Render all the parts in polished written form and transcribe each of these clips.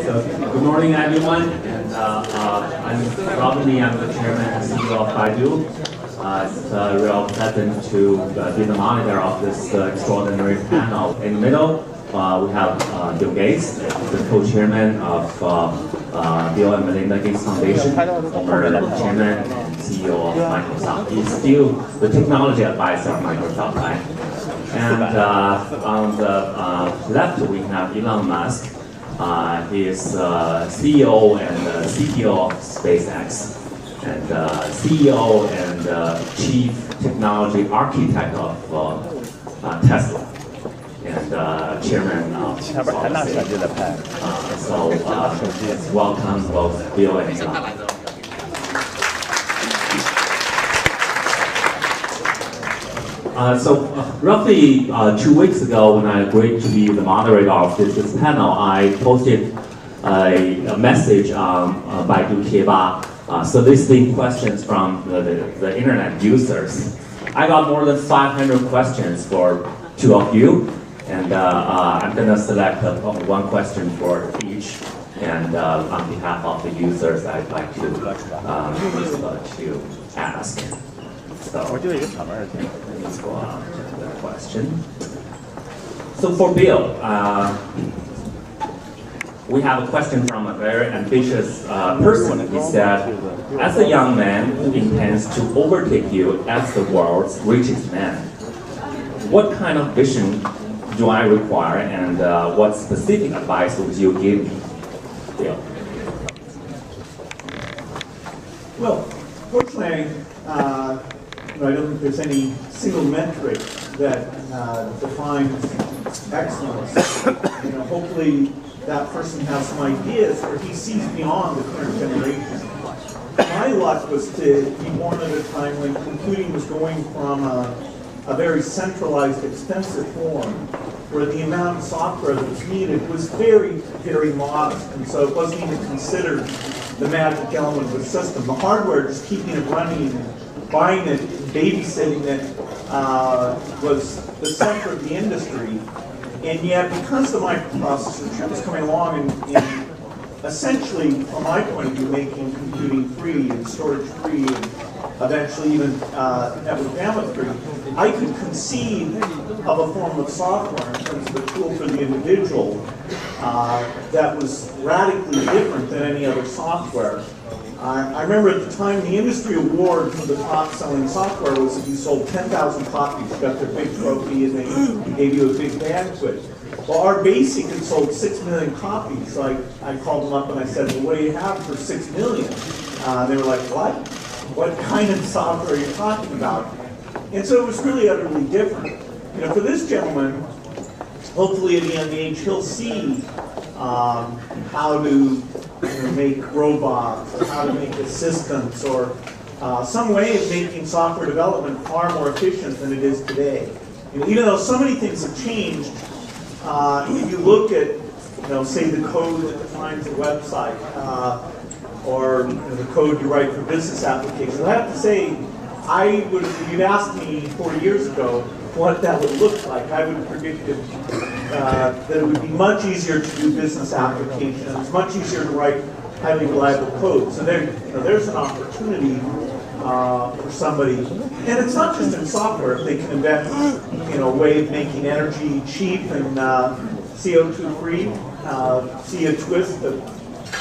So, good morning, everyone. And I'm Robin Lee. I'm the chairman and CEO of Baidu. It's a real pleasure to be the monitor of this extraordinary panel. In the middle, we have Bill Gates, the co-chairman of Bill and Melinda Gates Foundation, former chairman and CEO of Microsoft. He's still the technology advisor of Microsoft, right? And on the left, we have Elon Musk. He is CEO and CTO of SpaceX, and CEO and Chief Technology Architect of Tesla, and Chairman of so welcome both Bill and Elon. Roughly 2 weeks ago, when I agreed to be the moderator of this panel, I posted a message on Baidu Tieba soliciting questions from the internet users. I got more than 500 questions for two of you, and I'm going to select one question for each. And on behalf of the users, I'd like to ask. So let's go on to the question. So for Bill, we have a question from a very ambitious person. He said, as a young man who intends to overtake you as the world's richest man, what kind of vision do I require, and what specific advice would you give me? Bill? Well, fortunately, I don't think there's any single metric that defines excellence. Hopefully that person has some ideas, or he sees beyond the current generation. My luck was to be born at a time when computing was going from a very centralized, expensive form, where the amount of software that was needed was very, very modest, and so it wasn't even considered the magic element of the system. The hardware, just keeping it running, buying it, babysitting it, was the center of the industry. And yet, because the microprocessor chip was coming along and essentially, from my point of view, making computing free and storage free and eventually even network bandwidth free, I could conceive of a form of software in terms of a tool for the individual that was radically different than any other software. I remember at the time the industry award for the top selling software was if you sold 10,000 copies, you got their big trophy, and they gave you a big banquet. Well, our Basic had sold 6 million copies, so I called them up and I said, well, what do you have for 6 million? They were like, what? What kind of software are you talking about? And so it was really utterly different. For this gentleman, hopefully at a young age, he'll see how to make robots, or how to make assistants, or some way of making software development far more efficient than it is today. Even though so many things have changed, if you look at, say the code that defines a website, or the code you write for business applications, I have to say, if you'd asked me 40 years ago what that would look like, I would have predicted that it would be much easier to do business applications, much easier to write highly reliable code. So there's an opportunity for somebody, and it's not just in software. If they can invent a way of making energy cheap and CO2 free, see a twist of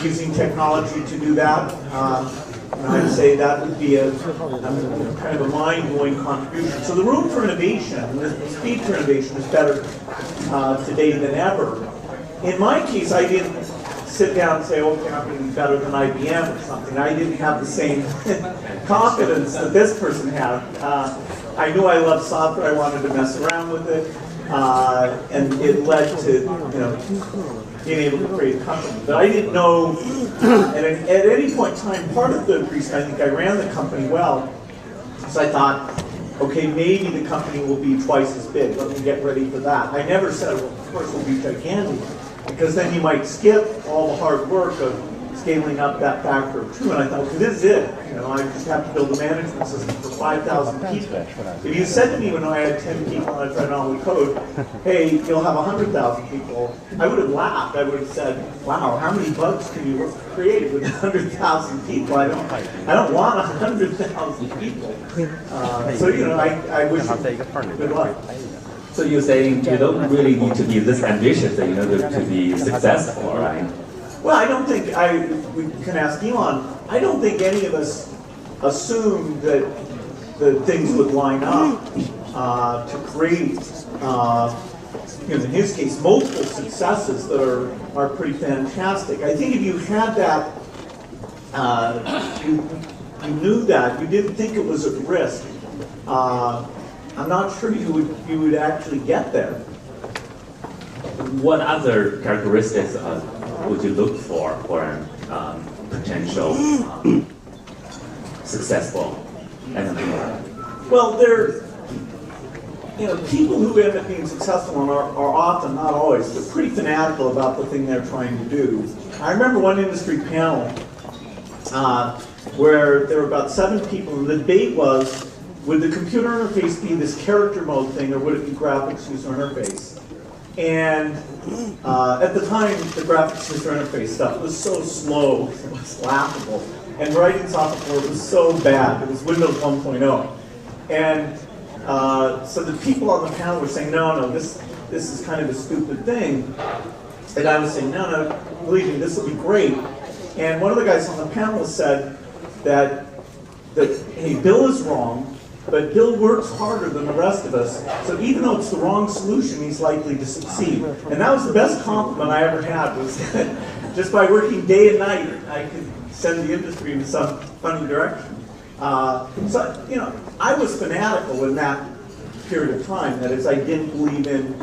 using technology to do that. I'd say that would be a kind of a mind-blowing contribution. So the room for innovation, the speed for innovation is better today than ever. In my case, I didn't sit down and say, okay, I'm going to be better than IBM or something. I didn't have the same confidence that this person had. I knew I loved software. I wanted to mess around with it. And it led to, being able to create a company. But I didn't know, at any point in time, part of the reason I think I ran the company well is I thought, okay, maybe the company will be twice as big. Let me get ready for that. I never said, well, of course, it will be gigantic, because then you might skip all the hard work of scaling up that factor of 2, and I thought, okay, this is it. You know, I just have to build a management system for 5,000 people. If you said to me when I had 10 people and I was writing all the code, hey, you'll have 100,000 people, I would have laughed. I would have said, wow, how many bugs can you create with 100,000 people? I don't want 100,000 people. So, you know, I wish you good luck. So you're saying you don't really need to be this ambitious in order to be successful, right? Well, I don't think, we can ask Elon, I don't think any of us assumed that things would line up to create, you know, in his case, multiple successes that are pretty fantastic. I think if you had that, you knew that, you didn't think it was at risk, I'm not sure you would actually get there. What other characteristics would you look for a potential successful entrepreneur? Well, you know, people who end up being successful are often, not always, but pretty fanatical about the thing they're trying to do. I remember one industry panel where there were about 7 people, and the debate was, would the computer interface be this character mode thing, or would it be graphics user interface? And at the time, the graphics user interface stuff was so slow, it was laughable. And writing software was so bad, it was Windows 1.0. And so the people on the panel were saying, no, this is kind of a stupid thing. And I was saying, no, believe me, this will be great. And one of the guys on the panel said that hey, Bill is wrong, but Bill works harder than the rest of us, so even though it's the wrong solution, he's likely to succeed. And that was the best compliment I ever had, was that just by working day and night, I could send the industry in some funny direction. So, you know, I was fanatical in that period of time. That is, I didn't believe in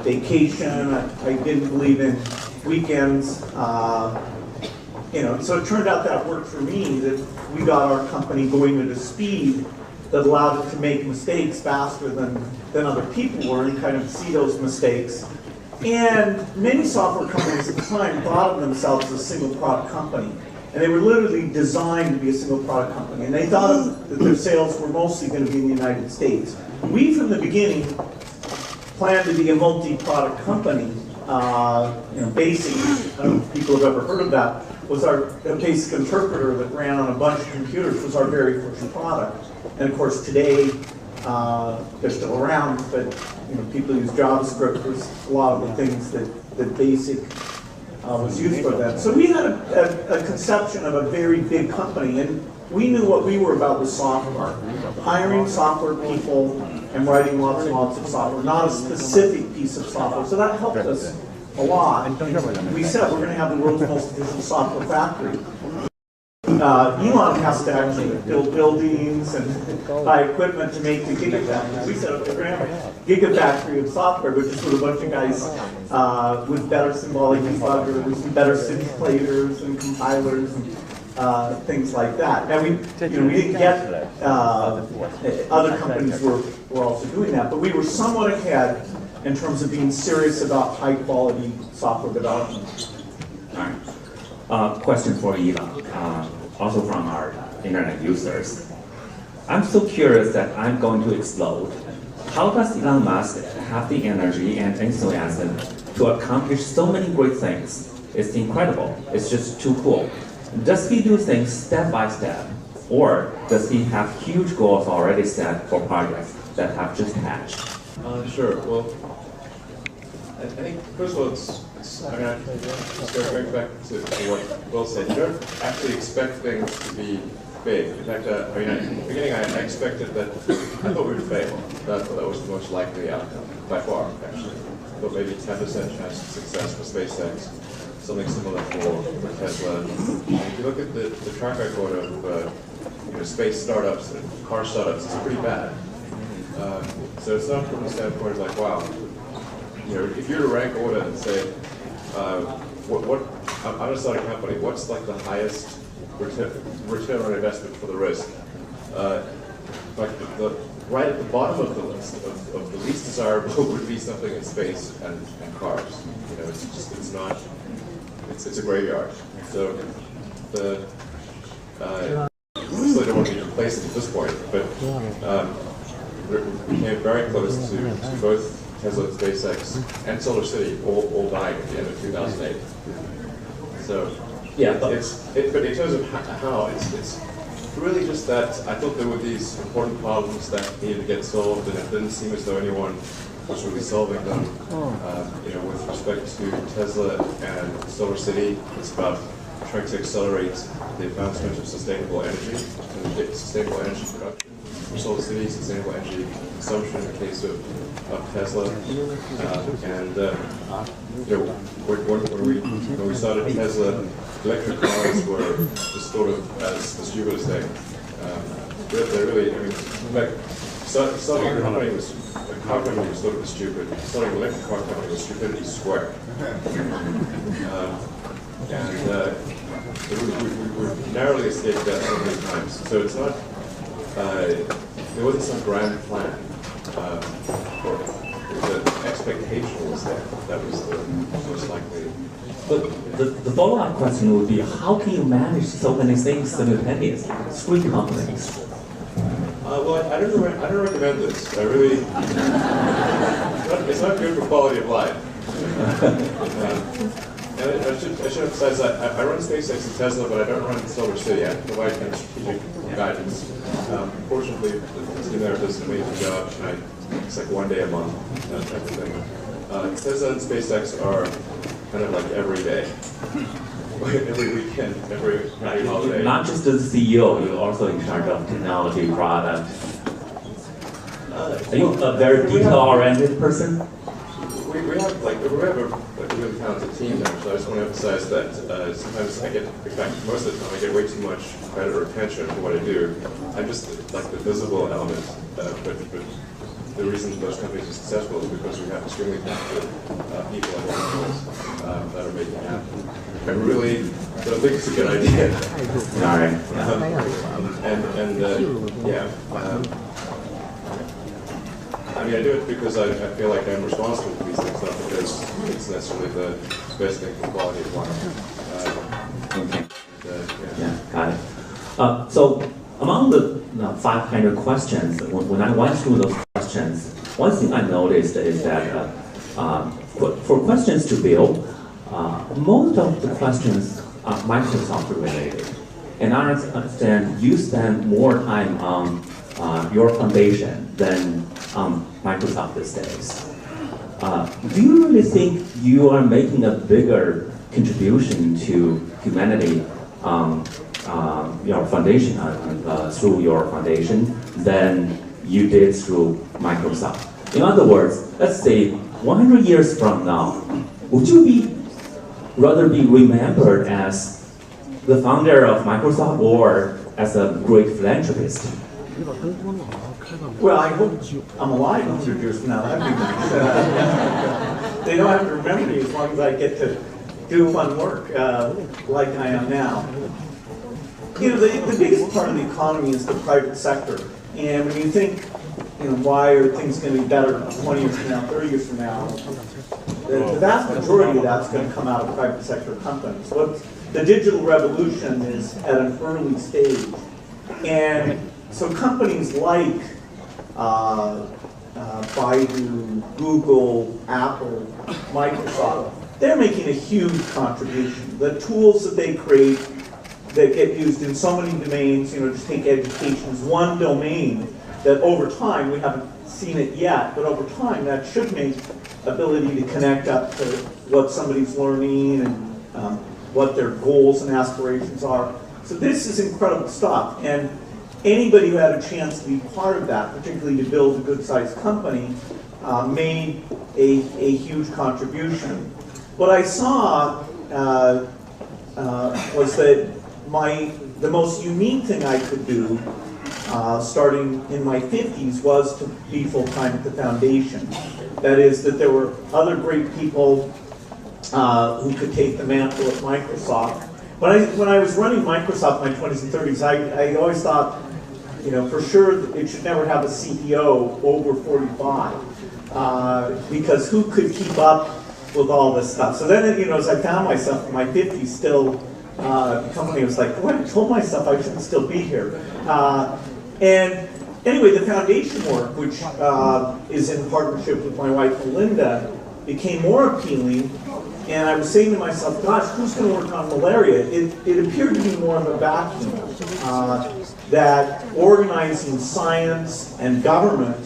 vacation, I didn't believe in weekends. You know, so it turned out that worked for me, that we got our company going at a speed that allowed it to make mistakes faster than other people were, and kind of see those mistakes. And many software companies at the time thought of themselves as a single product company. And they were literally designed to be a single product company. And they thought that their sales were mostly going to be in the United States. We, from the beginning, planned to be a multi-product company. You know, BASIC, I don't know if people have ever heard of that, was our BASIC interpreter that ran on a bunch of computers, was our very first product. And of course, today, they're still around, but you know, people use JavaScript for a lot of the things that BASIC was used for that. So we had a conception of a very big company, and we knew what we were about with software. Hiring software people and writing lots and lots of software, not a specific piece of software. So that helped us a lot. We said we're going to have the world's most efficient software factory. Elon has to actually build buildings and buy equipment to make the gigafactory. We said, okay, we're going to have a gigafactory of software, but just with a bunch of guys with better symbolic debuggers and better simulators and compilers and things like that. Now we didn't get other companies were also doing that, but we were somewhat ahead in terms of being serious about high quality software development. All right. Question for Elon, also from our internet users. I'm so curious that I'm going to explode. How does Elon Musk have the energy and enthusiasm to accomplish so many great things? It's incredible. It's just too cool. Does he do things step by step, or does he have huge goals already set for projects that have just hatched? Sure. Well, I think first of all, I mean, I just go back to what Will said. You don't actually expect things to be big. In fact, I mean, in the beginning, I expected that I thought we would fail. That was the most likely outcome by far, actually. I thought maybe 10% chance of success for SpaceX. Something similar for Tesla. If you look at the track record of space startups and car startups, it's pretty bad. So it's not from the standpoint of like, wow, if you were to rank order and say, I'm gonna start a company, what's like the highest return on investment for the risk? Like right at the bottom of the list of the least desirable would be something in space and cars. It's a graveyard. So obviously I don't want to be complacent at this point, but we came very close to both Tesla, SpaceX, and Solar City all dying at the end of 2008. So Yeah, but in terms of how, it's really just that I thought there were these important problems that needed to get solved, and it didn't seem as though anyone was really solving them. With respect to Tesla and Solar City, it's about trying to accelerate the advancement of sustainable energy and sustainable energy production. For Solar City, sustainable energy consumption in the case of Tesla. When we started Tesla, electric cars were just thought of as the stupidest thing. They're really, in fact, starting a company was, a car company was thought of as stupid. Starting an electric car company was stupidity squared. We narrowly escaped that so many times. So it's not, there wasn't some grand plan. The expectation was there. That was the most likely. But the follow-up question would be, how can you manage so many things simultaneously? 3 companies. Well, I don't recommend this. I really, it's not good for quality of life. And I should emphasize that I run SpaceX and Tesla, but I don't run Solar City. I provide kind of strategic guidance. Fortunately, the team there does an amazing job, and it's like 1 day a month, that type of thing. Tesla and SpaceX are kind of like every day, every weekend, every holiday. Not just as CEO, you're also in charge of technology, product. Are you a very detail-oriented person? We have a really talented team there, so I just want to emphasize that sometimes I get, in fact, most of the time I get way too much credit or attention for what I do. I'm just like the visible element, but the reason most companies are successful is because we have extremely talented people at all levels that are making it happen. I really don't think it's a good idea. All right. I mean, I do it because I feel like I'm responsible for these things, not because it's necessarily the best thing for quality of life. Okay. Got it. So among the 500 questions, when I went through those questions, one thing I noticed is that for questions to build, most of the questions are Microsoft related. And I understand you spend more time on your foundation than Microsoft these days. Do you really think you are making a bigger contribution to humanity your foundation through your foundation than you did through Microsoft? In other words, let's say 100 years from now, would you rather be remembered as the founder of Microsoft or as a great philanthropist? Well, I hope I'm alive 100 years from now. That'd be nice. They don't have to remember me as long as I get to do fun work like I am now. The biggest part of the economy is the private sector. And when you think, why are things going to be better 20 years from now, 30 years from now, the vast majority of that's going to come out of private sector companies. The digital revolution is at an early stage. And so companies like Baidu, Google, Apple, Microsoft, they're making a huge contribution. The tools that they create that get used in so many domains, just take education as one domain that over time, we haven't seen it yet, but over time that should make ability to connect up to what somebody's learning and what their goals and aspirations are. So this is incredible stuff. And anybody who had a chance to be part of that, particularly to build a good-sized company, made a huge contribution. What I saw was that the most unique thing I could do, starting in my 50s, was to be full-time at the foundation. That is, that there were other great people who could take the mantle at Microsoft. When I was running Microsoft in my 20s and 30s, I always thought, for sure it should never have a CEO over 45, because who could keep up with all this stuff? So then, as I found myself in my 50s still company. I was like, well, I told myself I shouldn't still be here. And anyway, the foundation work, which is in partnership with my wife Melinda, became more appealing. And I was saying to myself, gosh, who's going to work on malaria? It appeared to be more of a vacuum, that organizing science and government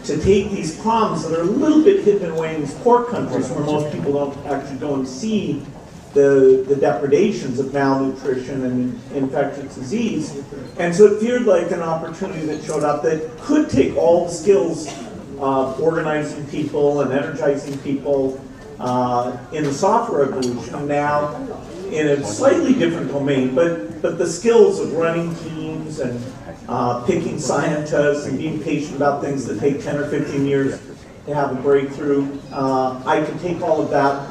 to take these problems that are a little bit hidden away in these poor countries where most people don't actually go and see the depredations of malnutrition and infectious disease. And so it appeared like an opportunity that showed up that could take all the skills of organizing people and energizing people in the software revolution now in a slightly different domain, but the skills of running teams and picking scientists and being patient about things that take 10 or 15 years to have a breakthrough. I can take all of that.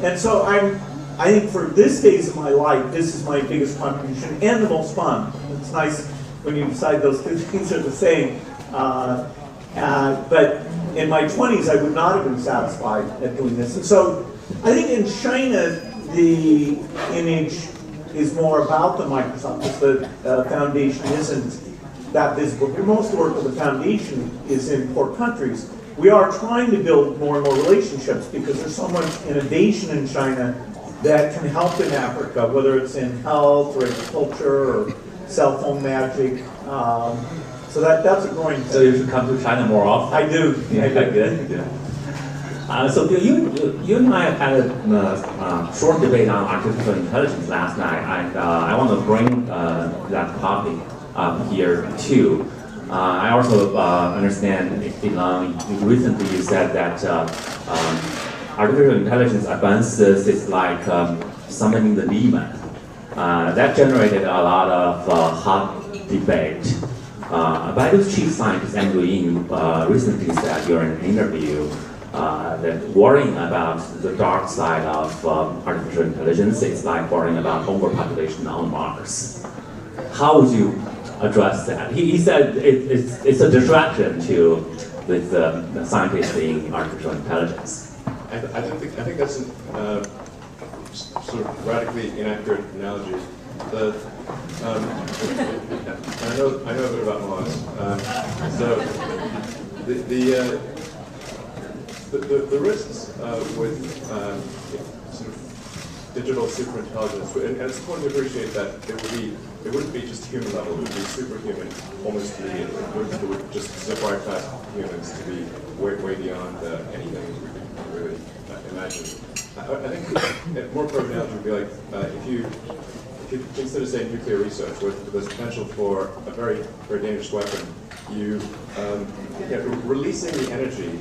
And so I think for this phase of my life, this is my biggest contribution and the most fun. It's nice when you decide those two things are the same. But in my 20s, I would not have been satisfied at doing this. And so I think in China, the image is more about the Microsoft, because the foundation isn't that visible. Most of the work of the foundation is in poor countries. We are trying to build more and more relationships because there's so much innovation in China that can help in Africa, whether it's in health or agriculture or cell phone magic. So that's a growing thing. So you should come to China more often. I do. Yeah, good. Yeah. So you and I had a short debate on artificial intelligence last night. I want to bring that topic up here too. I also understand, Elon, recently you said that artificial intelligence advances is like summoning the demon. That generated a lot of hot debate. Baidu's chief scientist Andrew Ng recently said during an interview that worrying about the dark side of artificial intelligence is like worrying about overpopulation on Mars. How would you address that? He said it's a distraction to with the scientists in artificial intelligence. I think that's a sort of radically inaccurate analogy. I know a bit about Mars. So the risks with sort of digital superintelligence, and it's important to appreciate that it wouldn't be just human level; it would be superhuman almost immediately. It would just zip right past humans to be way beyond anything we could really imagine. I think more appropriate analogy would be like if you consider, say, nuclear research, where there's potential for a very, very dangerous weapon, releasing the energy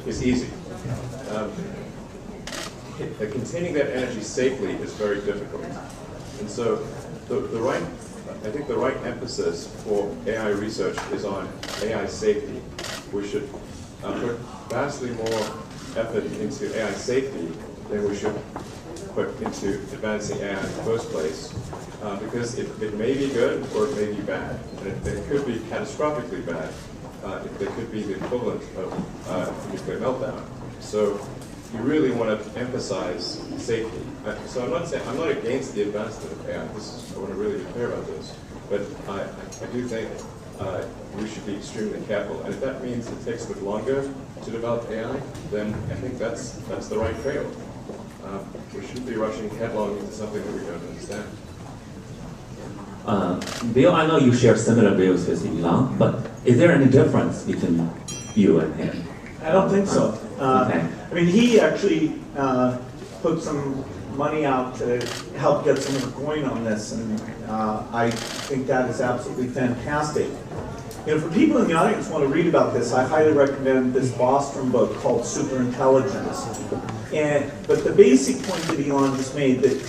is easy. Containing that energy safely is very difficult. And so I think the right emphasis for AI research is on AI safety. We should put vastly more effort into AI safety than we should put into advancing AI in the first place, because it may be good or it may be bad, and it could be catastrophically bad. It could be the equivalent of nuclear meltdown. So you really want to emphasize safety. So I'm not against the advancement of AI. I want to really be clear about this, but I do think we should be extremely careful. And if that means it takes a bit longer to develop AI, then I think that's the right trade-off. We shouldn't be rushing headlong into something that we don't understand. Bill, I know you share similar views with Elon, but is there any difference between you and him? I don't think so. Okay. I mean, he actually put some money out to help get some work going on this, and I think that is absolutely fantastic. You know, for people in the audience who want to read about this, I highly recommend this Bostrom book called Superintelligence. But the basic point that Elon just made, that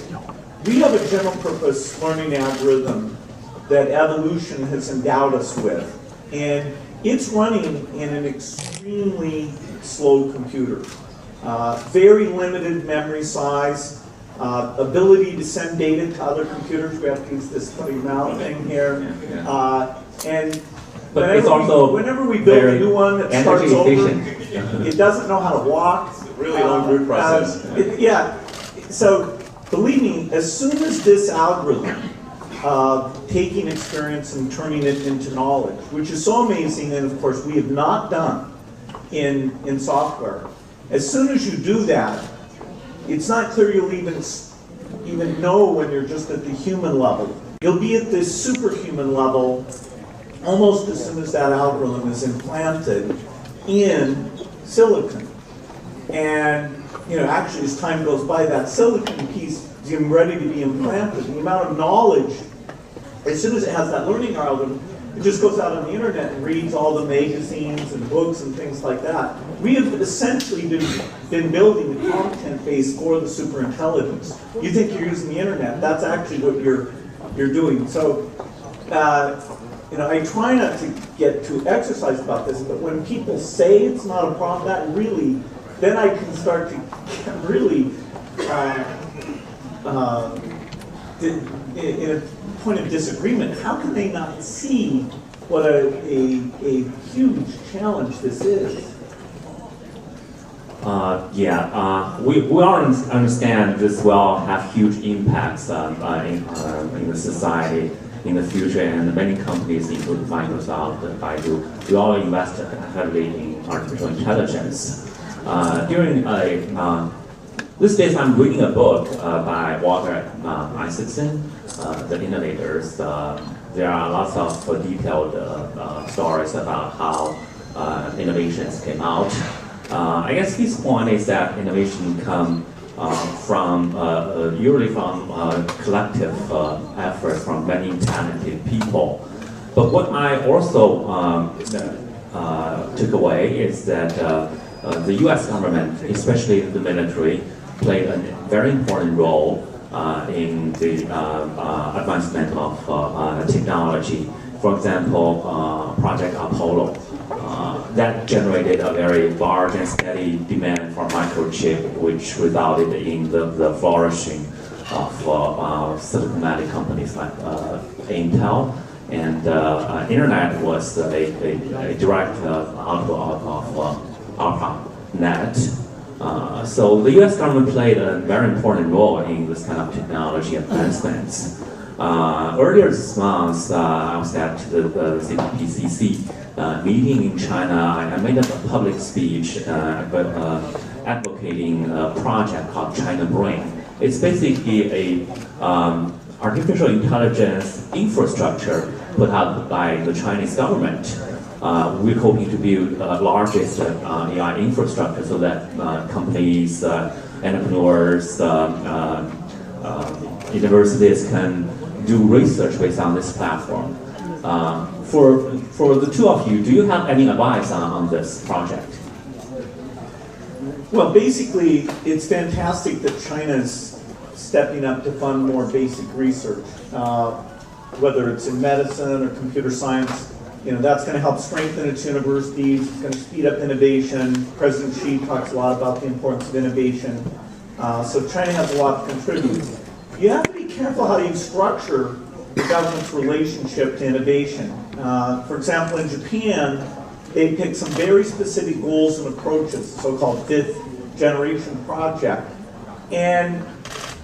we have a general purpose learning algorithm that evolution has endowed us with, and it's running in an extremely slow computer. Very limited memory size, ability to send data to other computers. We have to use this funny mouth thing here. But it's also whenever we build a new one that starts over, it doesn't know how to walk. It's a really long root process. So believe me, as soon as this algorithm of taking experience and turning it into knowledge, which is so amazing, and of course we have not done in software, as soon as you do that, it's not clear you'll even know when you're just at the human level. You'll be at this superhuman level almost as soon as that algorithm is implanted in silicon. And actually as time goes by, that silicon piece is even ready to be implanted. The amount of knowledge, as soon as it has that learning algorithm, it just goes out on the internet and reads all the magazines and books and things like that. We have essentially been building the content base for the superintelligence. You think you're using the internet, that's actually what you're doing. So, I try not to get too exercised about this, but when people say it's not a problem, that really, then I can start to get really in a point of disagreement. How can they not see what a huge challenge this is? We all understand this will have huge impacts in the society in the future, and many companies, including Microsoft and Baidu, we all invest heavily in artificial intelligence. During these days, I'm reading a book by Walter Isaacson, The Innovators. There are lots of detailed stories about how innovations came out. I guess his point is that innovation comes from usually from collective efforts from many talented people. But what I also took away is that the U.S. government, especially the military, played a very important role in the advancement of technology. For example, Project Apollo. That generated a very large and steady demand for microchip, which resulted in the flourishing of Silicon Valley companies like Intel. And internet was a direct output of ARPANET. So the U.S. government played a very important role in this kind of technology advancements. Earlier this month, I was at the CPPCC meeting in China. I made a public speech advocating a project called China Brain. It's basically a artificial intelligence infrastructure put out by the Chinese government. We're hoping to build the largest AI infrastructure so that companies, entrepreneurs, universities can do research based on this platform. For the two of you, do you have any advice on this project? Well, basically, it's fantastic that China's stepping up to fund more basic research, whether it's in medicine or computer science. That's going to help strengthen its universities. It's going to speed up innovation. President Xi talks a lot about the importance of innovation. So China has a lot to contribute. You have to be careful how you structure the government's relationship to innovation. For example, in Japan, they picked some very specific goals and approaches, the so-called fifth generation project. And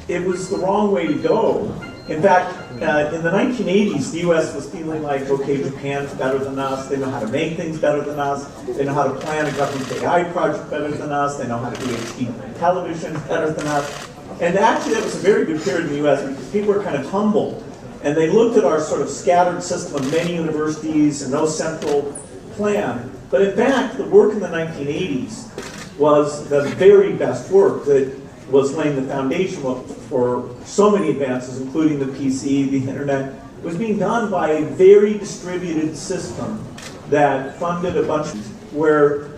it was the wrong way to go. In fact, in the 1980s, the US was feeling like, okay, Japan's better than us, they know how to make things better than us, they know how to plan a government AI project better than us, they know how to do HD television better than us. And actually that was a very good period in the US because people were kind of humble. And they looked at our sort of scattered system of many universities and no central plan. But in fact, the work in the 1980s was the very best work that was laying the foundation for so many advances, including the PC, the internet. It was being done by a very distributed system that funded a bunch where,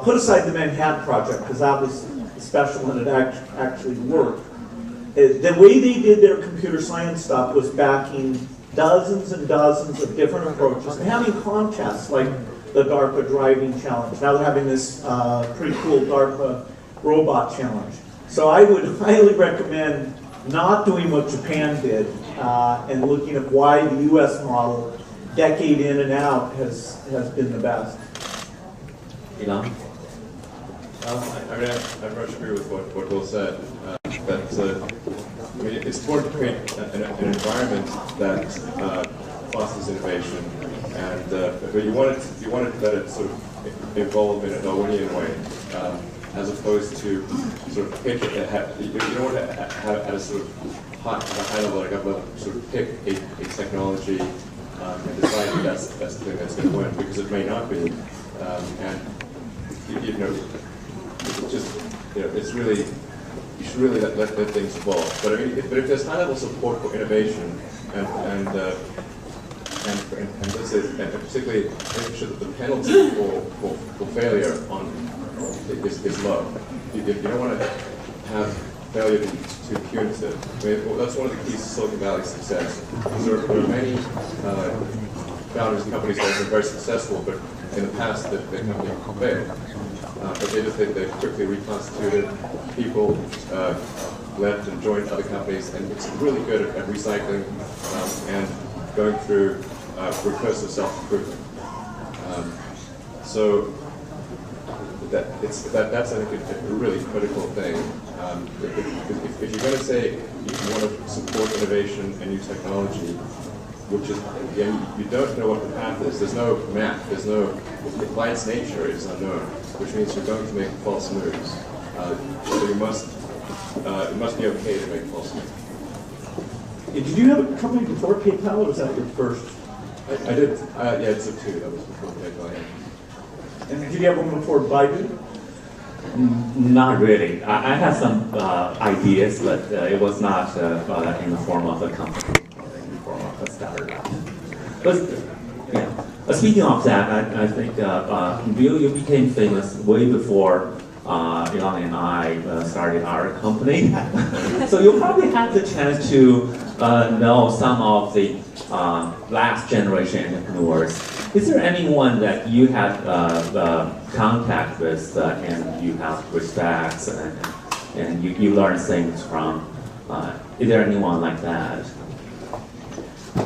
put aside the Manhattan Project, because that was special and it actually worked. The way they did their computer science stuff was backing dozens and dozens of different approaches and having contests like the DARPA driving challenge. Now they're having this pretty cool DARPA robot challenge. So I would highly recommend not doing what Japan did and looking at why the US model, decade in and out, has been the best. Elon? I very much agree with what Will said. But it's important to create an environment that fosters innovation, and but you want to let it sort of evolve in a Darwinian way, as opposed to sort of pick it. You don't want to have at a sort of high level, like a level, sort of pick a technology and decide that that's the thing that's going to win, because it may not be, and you know, it's just, you know, it's really, you should really let things evolve. But I mean, if there's high level support for innovation and particularly making sure that the penalty for failure is low. You don't want to have failure be too punitive. I mean, well, that's one of the keys to Silicon Valley's success. There are many founders and companies that have been very successful, but in the past the company failed. But they quickly reconstituted. People left and joined other companies, and it's really good at recycling and going through recursive self-improvement. So that's I think a really critical thing. If you're going to say you want to support innovation and new technology, which is, again, you don't know what the path is. There's no map. There's no, by its nature, it's unknown, which means you're going to make false moves. So you must, it must be okay to make false moves. Did you have a company before PayPal, or was that your first? I did. Yeah, it's a two. That was before PayPal. Yeah. And did you have one before Baidu? Not really. I had some ideas, but it was not in the form of a company, in the form of a startup. But yeah. Speaking of that, I think Bill, you became famous way before Elon and I started our company. So you probably had the chance to know some of the last generation entrepreneurs. Is there anyone that you had contact with and you have respects and you learn things from? Is there anyone like that?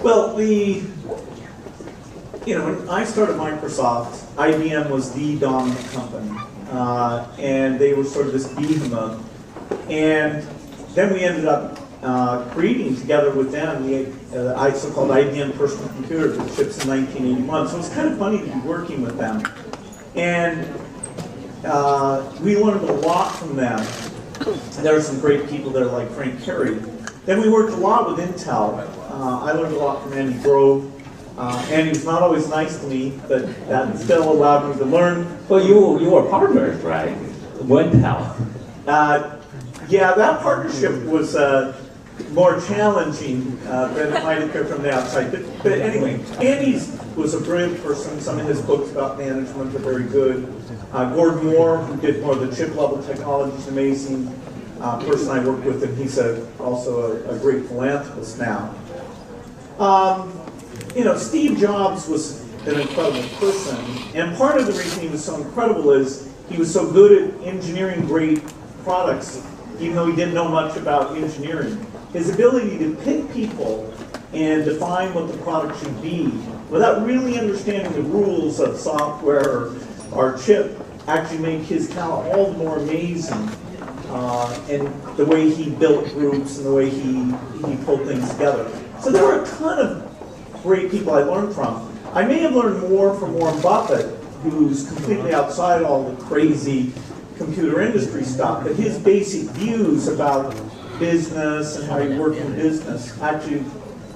Well, when I started Microsoft, IBM was the dominant company, and they were sort of this behemoth. And then we ended up creating together with them the so-called IBM personal computer that ships in 1981. So it's kind of funny to be working with them. And we learned a lot from them. There are some great people there like Frank Carey. Then we worked a lot with Intel. I learned a lot from Andy Grove. Andy was not always nice to me, but that still allowed me to learn. Well, you were partners, right? Intel. Yeah, that partnership was more challenging than it might appear from the outside. But anyway, Andy was a brilliant person. Some of his books about management are very good. Gordon Moore, who did more of the chip-level technology, is an amazing person I worked with, and he's also a great philanthropist now. Steve Jobs was an incredible person, and part of the reason he was so incredible is he was so good at engineering great products, even though he didn't know much about engineering. His ability to pick people and define what the product should be without really understanding the rules of software or chip actually made his talent all the more amazing. And the way he built groups and the way he pulled things together. So there were a ton of great people I learned from. I may have learned more from Warren Buffett, who's completely outside all the crazy computer industry stuff, but his basic views about business and how you work in business actually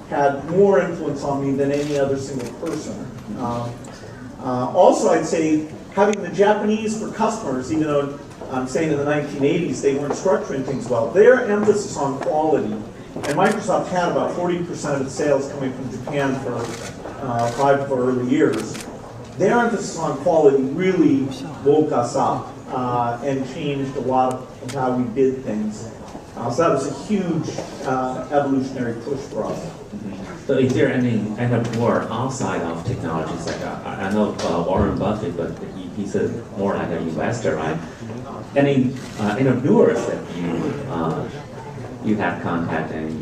had more influence on me than any other single person. Also, I'd say having the Japanese for customers, even though I'm saying in the 1980s they weren't structuring things well, their emphasis on quality, and Microsoft had about 40% of its sales coming from Japan for 5 early years. Their emphasis on quality really woke us up and changed a lot of how we did things. So that was a huge evolutionary push for us. So is there any entrepreneur outside of technologies? Like I know Warren Buffett, but he's more like an investor, right? Any entrepreneurs that you have contact and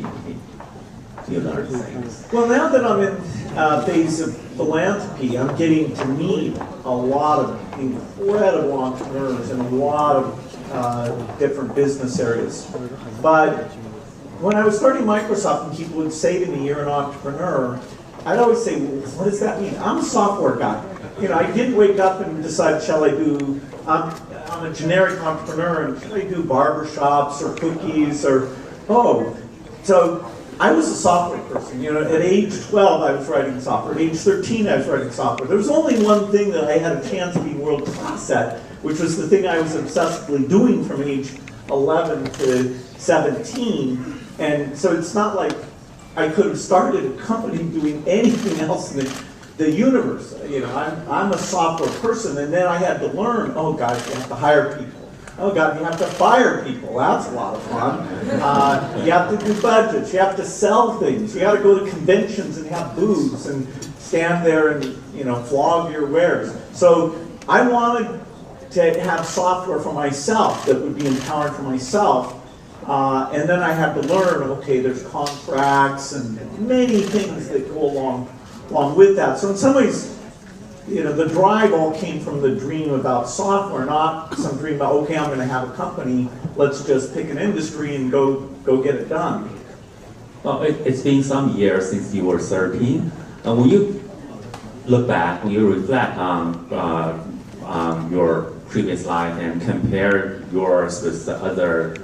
you learn things? Well, now that I'm in phase of philanthropy, I'm getting to meet a lot of incredible entrepreneurs in a lot of different business areas. But when I was starting Microsoft and people would say to me, you're an entrepreneur, I'd always say, well, what does that mean? I'm a software guy. You know, I didn't wake up and decide, shall I do, I'm a generic entrepreneur, and shall I do barbershops or cookies or, oh. So I was a software person. You know, at age 12, I was writing software. At age 13, I was writing software. There was only one thing that I had a chance of being world class at, which was the thing I was obsessively doing from age 11 to 17. And so it's not like I could have started a company doing anything else in the universe. You know, I'm a software person, and then I had to learn, oh God, you have to hire people. Oh God, you have to fire people. That's a lot of fun. You have to do budgets. You have to sell things. You got to go to conventions and have booths and stand there and, you know, flog your wares. So I wanted to have software for myself that would be empowering for myself. And then I had to learn, okay, there's contracts and many things that go along with that. So in some ways, you know, the drive all came from the dream about software, not some dream about, okay, I'm going to have a company, let's just pick an industry and go get it done. Well, it's been some years since you were 13. When you look back, when you reflect on your previous life and compare yours with the other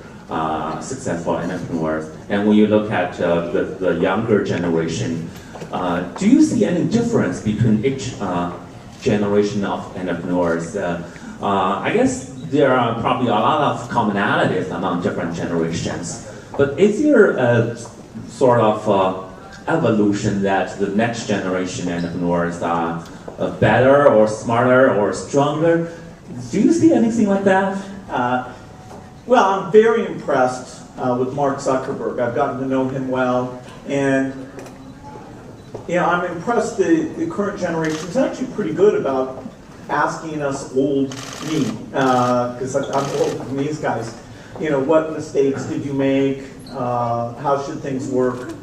successful entrepreneurs, and when you look at the younger generation, do you see any difference between each generation of entrepreneurs? I guess there are probably a lot of commonalities among different generations, but is there a sort of evolution that the next generation entrepreneurs are better or smarter or stronger? Do you see anything like that? Well, I'm very impressed with Mark Zuckerberg. I've gotten to know him well, and you know, I'm impressed the current generation is actually pretty good about asking us old me, because I'm older than these guys. You know, what mistakes did you make? How should things work?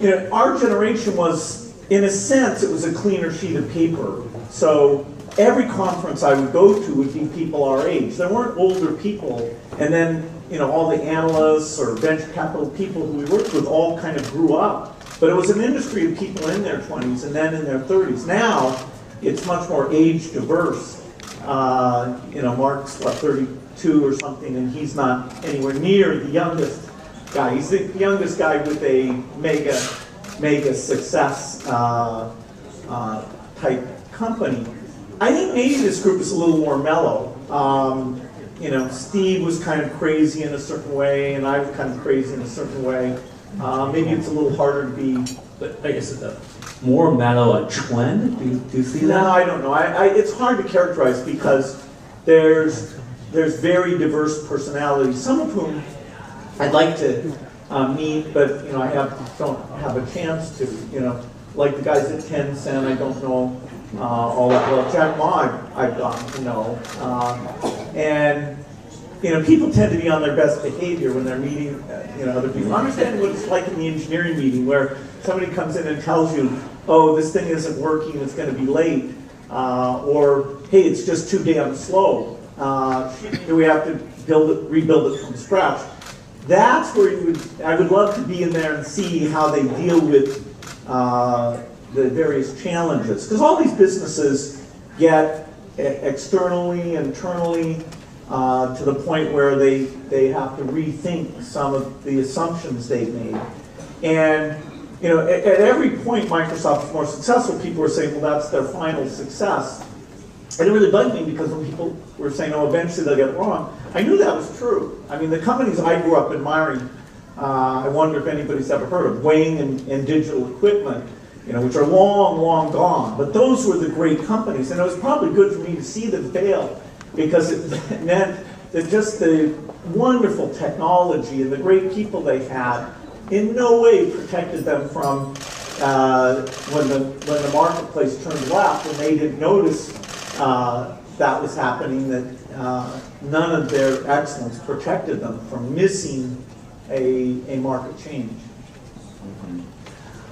You know, our generation was, in a sense, it was a cleaner sheet of paper. So every conference I would go to would be people our age. There weren't older people, and then, you know, all the analysts or venture capital people who we worked with all kind of grew up. But it was an industry of people in their 20s and then in their 30s. Now, it's much more age diverse. You know, Mark's, what, 32 or something, and he's not anywhere near the youngest guy. He's the youngest guy with a mega success type company. I think maybe this group is a little more mellow. You know, Steve was kind of crazy in a certain way, and I was kind of crazy in a certain way. Maybe it's a little harder to be. But I guess more mellow a trend. Do you see that? No, I don't know. It's hard to characterize because there's very diverse personalities. Some of whom I'd like to meet, but you know, don't have a chance to. You know, like the guys at Tencent, I don't know all that well. Jack Ma, I've gotten to know, and you know, people tend to be on their best behavior when they're meeting, you know, other people. Understand what it's like in the engineering meeting where somebody comes in and tells you, oh, this thing isn't working, it's going to be late, or hey, it's just too damn slow. Do we have to rebuild it from scratch? That's where I would love to be in there and see how they deal with the various challenges. Because all these businesses get externally, internally, to the point where they have to rethink some of the assumptions they've made. And you know, at every point Microsoft was more successful, people were saying, well, that's their final success. And it really bugged me because when people were saying, oh, eventually they'll get it wrong, I knew that was true. I mean, the companies I grew up admiring, I wonder if anybody's ever heard of Wayne and Digital Equipment, you know, which are long, long gone. But those were the great companies, and it was probably good for me to see them fail, because it meant that just the wonderful technology and the great people they had in no way protected them from when the marketplace turned left and they didn't notice that was happening, that none of their excellence protected them from missing a market change. Mm-hmm.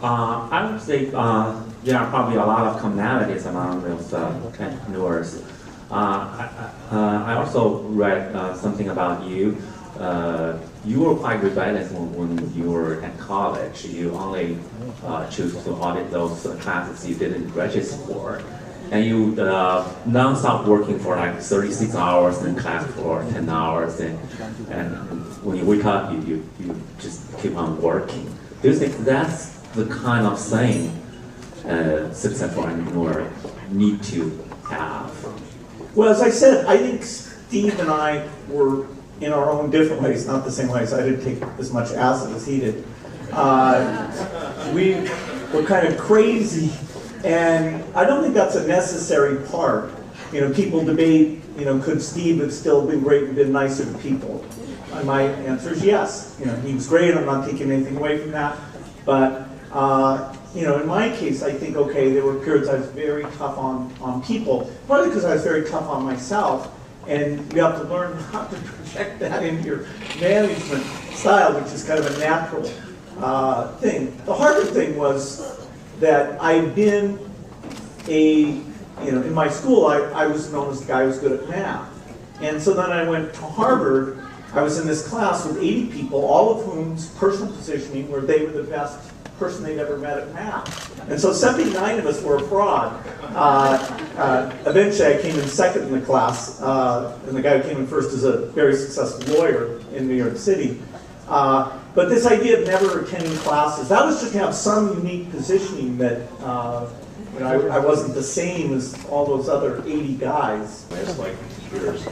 I would say there are probably a lot of commonalities among those entrepreneurs. I also read something about you. you were quite rebellious when you were at college. You only choose to audit those classes you didn't register for. And you non-stop working for like 36 hours in class for 10 hours. And when you wake up, you just keep on working. Do you think that's the kind of thing successful entrepreneur need to have? Well, as I said, I think Steve and I were in our own different ways, not the same ways. I didn't take as much acid as he did. We were kind of crazy, and I don't think that's a necessary part. You know, people debate, you know, could Steve have still been great and been nicer to people? And my answer is yes. You know, he was great. I'm not taking anything away from that. But you know, in my case, I think, okay, there were periods I was very tough on people, partly because I was very tough on myself, and you have to learn how to project that into your management style, which is kind of a natural thing. The harder thing was that I'd been you know, in my school, I was known as the guy who was good at math. And so then I went to Harvard. I was in this class with 80 people, all of whom's personal positioning were they were the best person they'd ever met at math. And so 79 of us were a fraud. Eventually I came in second in the class, and the guy who came in first is a very successful lawyer in New York City. But this idea of never attending classes, that was just to have some unique positioning that you know, I wasn't the same as all those other 80 guys. I just like computers.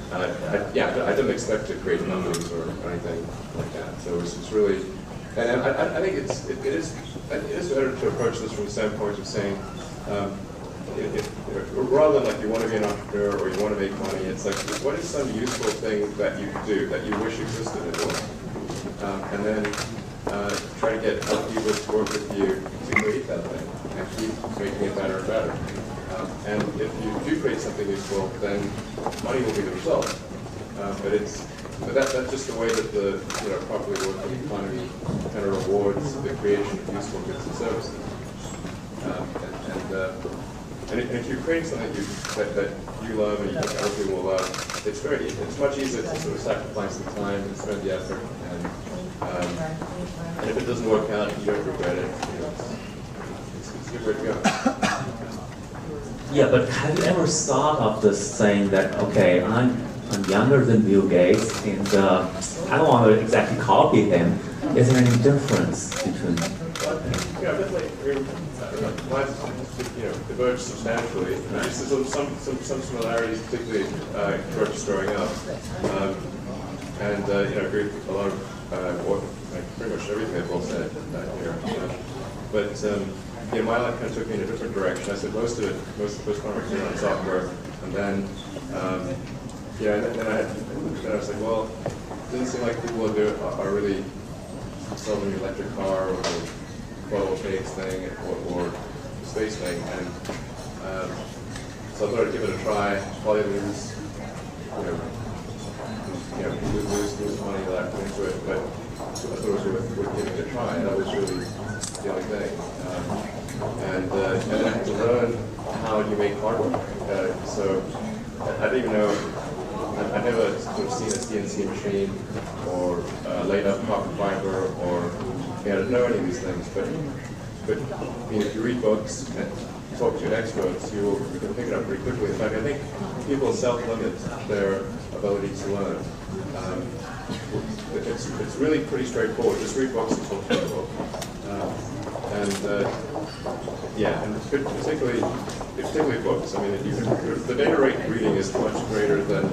I didn't expect to create numbers or anything like that. So it's really, and I think it is better to approach this from the standpoint of saying, rather than like you want to be an entrepreneur or you want to make money, it's like, what is some useful thing that you do that you wish existed in the world? And then try to get other people to work with you to create that thing and keep making it better and better. And if you do create something useful, then money will be the result. But that's just the way that the properly working economy kind of rewards the creation of useful goods and services. And if you're creating something that you love and you think other people will love, it's much easier to sort of sacrifice the time and spend the effort. And if it doesn't work out, you don't regret it. It's a good way to go. Yeah, but have you ever thought of this saying that, okay, I'm younger than Bill Gates, and I don't want to exactly copy him. Is there any difference between? Definitely. Life, diverged substantially. There's some similarities, particularly George's growing up, and agree with a lot of pretty much everything they've all said here. But my life kind of took me in a different direction. I said most of the first part was on software, and then then I was like, well, it doesn't seem like people are really solving the electric car or photovoltaics thing or space thing, and so I thought I'd give it a try. Probably lose money that I put into it, but I thought it was worth giving it a try. That was really the only thing. And then I had to learn how you make hardware. So I didn't even know. I'd never sort of seen a CNC machine or laid up carbon fiber or I didn't know any of these things. But if you read books and talk to experts, you can pick it up pretty quickly. In fact, I think people self-limit their ability to learn. It's really pretty straightforward. Just read books and talk to people. And particularly books. I mean, the data rate reading is much greater than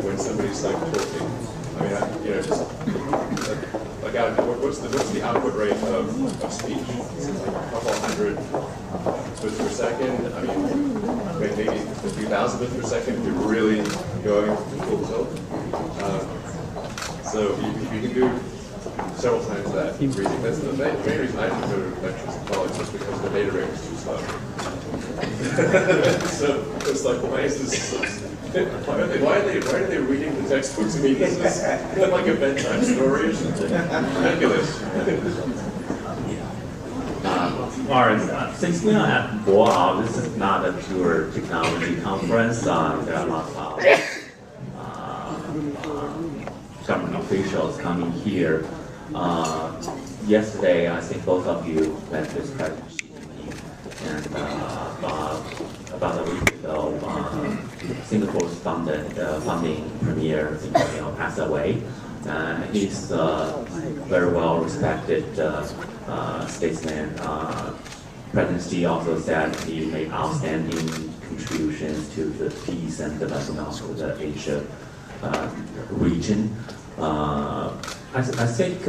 when somebody's like talking. I mean, what's the output rate of speech? It's like a couple hundred bits per second. I mean, maybe a few thousand bits per second if you're really going full tilt. So you can do several times that reading. That's the main reason I didn't go to lectures in college was because the data rate was too slow. So it's like, why is this? Why are they reading the textbooks? I mean, this is like a bedtime story or something. Ridiculous. Warren, since we are at Boao, this is not a pure technology conference. There are lots of government officials coming here. Yesterday, I think both of you met with President Xi Jinping, and about a week ago, Singapore's founding premier, passed away. He's a very well-respected statesman. President Xi also said he made outstanding contributions to the peace and development of the Asia region. I think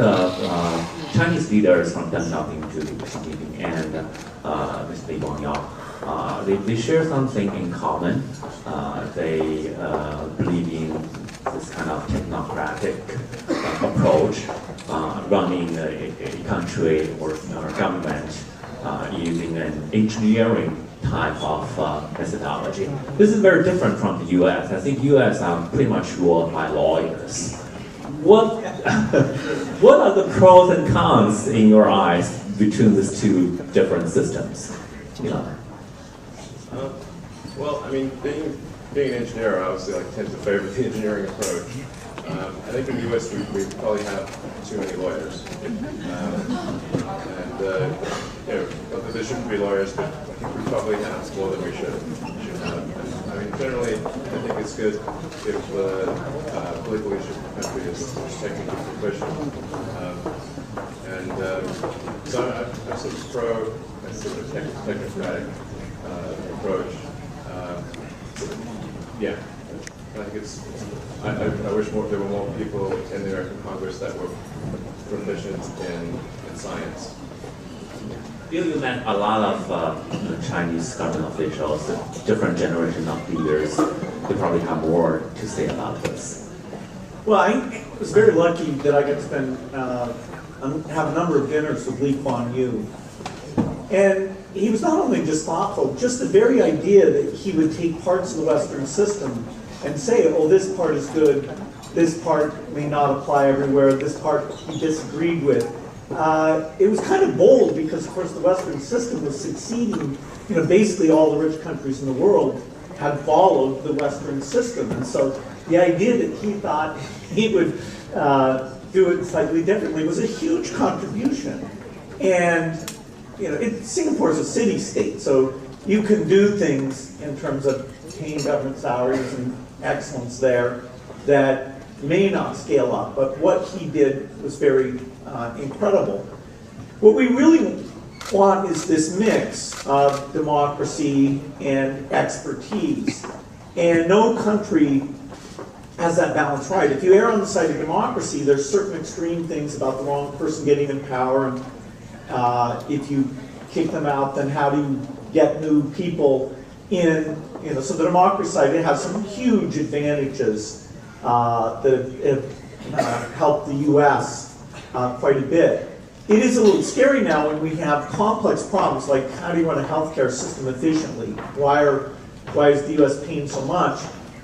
Chinese leaders from Deng Xiaoping to Xi Jinping and Mr. Li Guangyao, they share something in common. They believe in this kind of technocratic approach, running a country or government using an engineering type of methodology. This is very different from the U.S. I think U.S. are pretty much ruled by lawyers. What are the pros and cons in your eyes between these two different systems? Well, I mean, being an engineer, I obviously tend to favor the engineering approach. I think in the U.S. we probably have too many lawyers, there shouldn't be lawyers, but I think we probably have more than we should have. I mean, generally, I think it's good if the political leadership of the country is technically proficient. So I'm sort of pro a sort of technocratic approach. Yeah, I think I wish there were more people in the American Congress that were proficient in science. You met a lot of Chinese government officials, different generation of leaders. They probably have more to say about this. Well, I was very lucky that I got to spend, have a number of dinners with Lee Kuan Yew. And he was not only just thoughtful, just the very idea that he would take parts of the Western system and say, oh, this part is good, this part may not apply everywhere, this part he disagreed with. It was kind of bold because, of course, the Western system was succeeding. Basically all the rich countries in the world had followed the Western system. And so the idea that he thought he would do it slightly differently was a huge contribution. And Singapore is a city-state, so you can do things in terms of paying government salaries and excellence there that may not scale up, but what he did was very incredible. What we really want is this mix of democracy and expertise, and no country has that balance right. If you err on the side of democracy, there's certain extreme things about the wrong person getting in power, and if you kick them out, then how do you get new people in? So the democracy side, it has some huge advantages that have helped the U.S. Quite a bit. It is a little scary now when we have complex problems like how do you run a healthcare system efficiently? Why is the U.S. paying so much?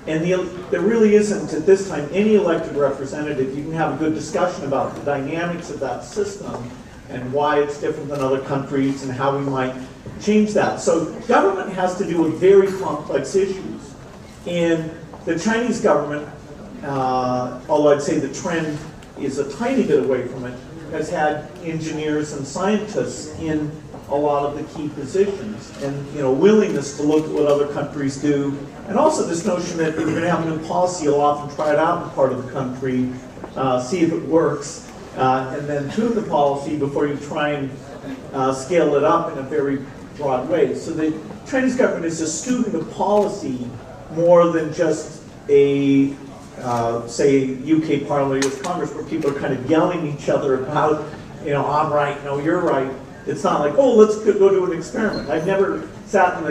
And there really isn't at this time any elected representative. You can have a good discussion about the dynamics of that system and why it's different than other countries and how we might change that. So government has to deal with very complex issues. And the Chinese government, although I'd say the trend is a tiny bit away from it, has had engineers and scientists in a lot of the key positions, and willingness to look at what other countries do, and also this notion that if you're going to have a new policy, you'll often try it out in part of the country, see if it works, and then tune the policy before you try and scale it up in a very broad way. So the Chinese government is a student of policy more than just a say UK Parliament, US Congress, where people are kind of yelling at each other about, I'm right, no, you're right. It's not like, oh, let's go do an experiment. I've never sat in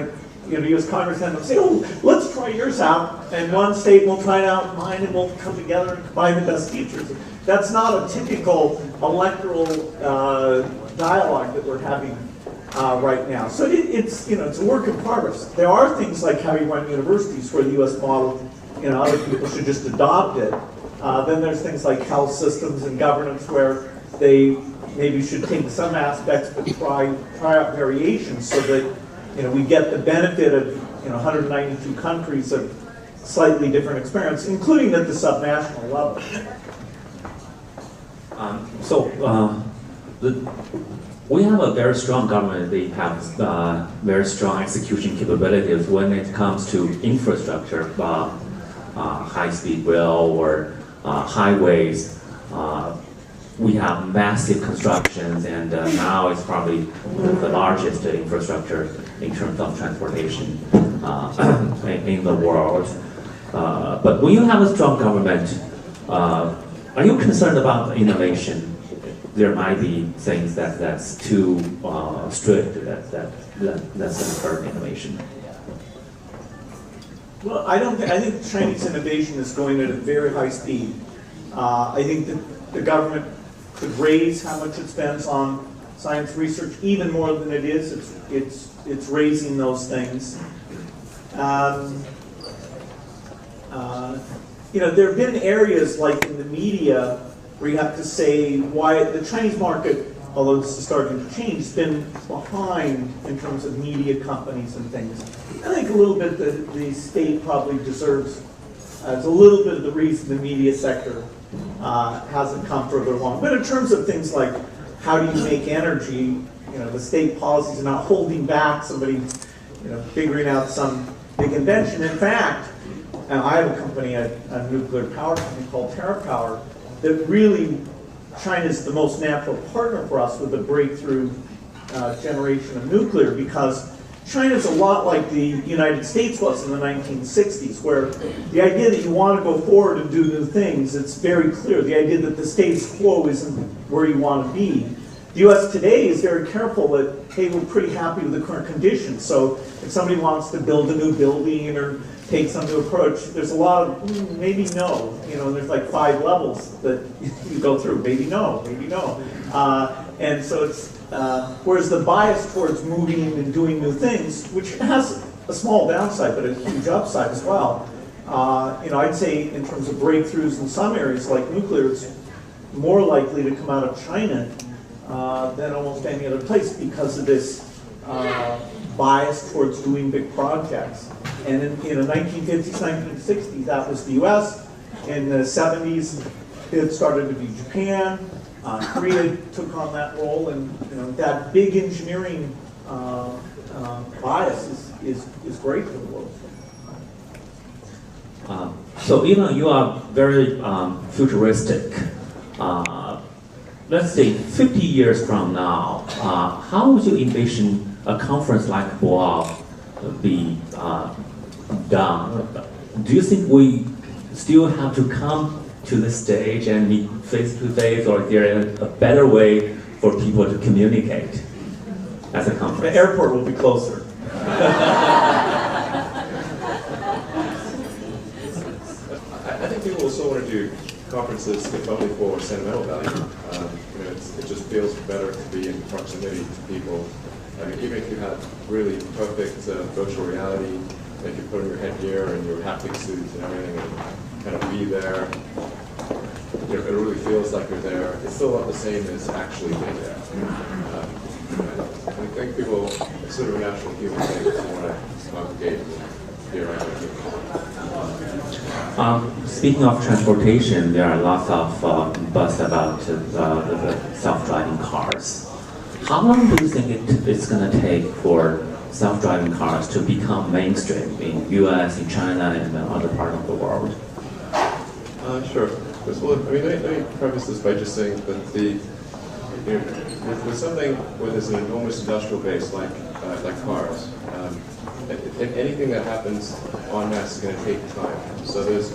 the US Congress and say, oh, let's try yours out, and one state will try out mine, and we'll come together and combine the best features. That's not a typical electoral dialogue that we're having right now. So it's a work in progress. There are things like how you run universities where the US model, other people should just adopt it. Then there's things like health systems and governance where they maybe should take some aspects but try out variations so that we get the benefit of 192 countries of slightly different experience, including at the subnational level. We have a very strong government. They have very strong execution capabilities when it comes to infrastructure, high-speed rail or highways. We have massive constructions, and now it's probably the largest infrastructure in terms of transportation in the world. But when you have a strong government, are you concerned about innovation? There might be things that's too strict that's going to hurt innovation. Well, I think Chinese innovation is going at a very high speed. I think that the government could raise how much it spends on science research even more than it is. It's raising those things. There have been areas like in the media where you have to say why the Chinese market, although this is starting to change, has been behind in terms of media companies and things. I think a little bit the state probably deserves, as a little bit of the reason the media sector hasn't come further along. But in terms of things like how do you make energy, the state policies are not holding back somebody, figuring out some big invention. In fact, I have a company, a nuclear power company called TerraPower, that really China's the most natural partner for us with the breakthrough generation of nuclear, because China's a lot like the United States was in the 1960s, where the idea that you want to go forward and do new things, it's very clear. The idea that the status quo isn't where you want to be. The U.S. today is very careful that, hey, we're pretty happy with the current conditions. So if somebody wants to build a new building or take some new approach, there's a lot of maybe no. And there's like 5 levels that you go through. Maybe no, maybe no. And so it's, whereas the bias towards moving and doing new things, which has a small downside but a huge upside as well, I'd say in terms of breakthroughs in some areas like nuclear, it's more likely to come out of China than almost any other place because of this bias towards doing big projects. And in the 1950s, 1960s, that was the US. In the 70s, it started to be Japan. Korea took on that role, and that big engineering bias is great for the world. So even you are very futuristic. Let's say 50 years from now, how would you envision a conference like Boao be done? Do you think we still have to come to the stage and meet face to face, or is there a better way for people to communicate as a conference? The airport will be closer. I think people will still want to do conferences if only for sentimental value. It just feels better to be in proximity to people. I mean, even if you had really perfect virtual reality, that you put on your headgear and your haptic suits and everything, and kind of be there, it really feels like you're there. It's still not the same as actually being there. I think people, it's sort of a natural human thing to want to congregate and be around people. Speaking of transportation, there are lots of buzz about the self-driving cars. How long do you think it's going to take for self-driving cars to become mainstream in U.S., in China, and other parts of the world? Sure. First of all, let me preface this by just saying that with something where there's an enormous industrial base like cars, anything that happens en masse is going to take time. So there's